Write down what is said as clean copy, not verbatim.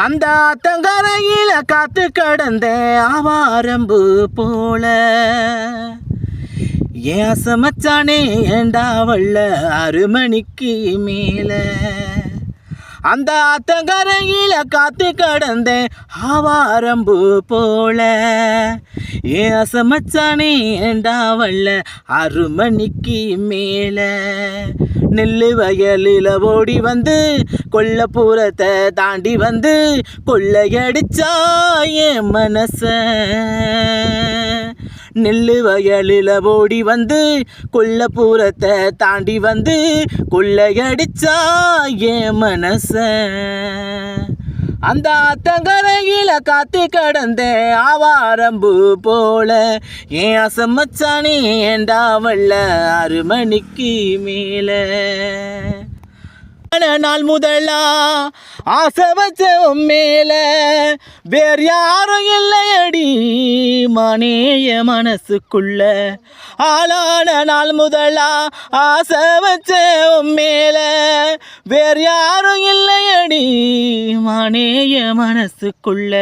அந்த ஆத்தங்கரையில காத்து கடந்தேன் ஆவாரம்பு போல. ஏன் சமைச்சானே ஏண்டா வல்ல 6 மணிக்கு மேல. அந்த ஆத்தங்கரையில காத்து கடந்தேன் ஆவாரம்பு போல. ஏன் சமைச்சானே ஏண்டா வல்ல 6 மணிக்கு மேல. நெல்லு வயலில் ஓடி வந்து கொல்லப்புறத்தை தாண்டி வந்து கொள்ளையடிச்சா என் மனச. நெல்லு வயலில் ஓடி வந்து கொல்லப்புறத்தை தாண்டி வந்து கொள்ளையடிச்சா என் மனச. அந்த ஆத்தங்கரையில காத்து கடந்தேன் ஆவாரம்பு போல. ஏன் அசமச்சானே ஏண்டா வல்ல 6 மணிக்கு மேல. நாள் முதலா ஆசை வச்ச மேல வேறு யாரும் இல்லையடி மனேய மனசுக்குள்ள. ஆளான நாள் முதலா ஆசை வச்ச மேல வேறு யாரும் இல்லையடி மனேய மனசுக்குள்ள.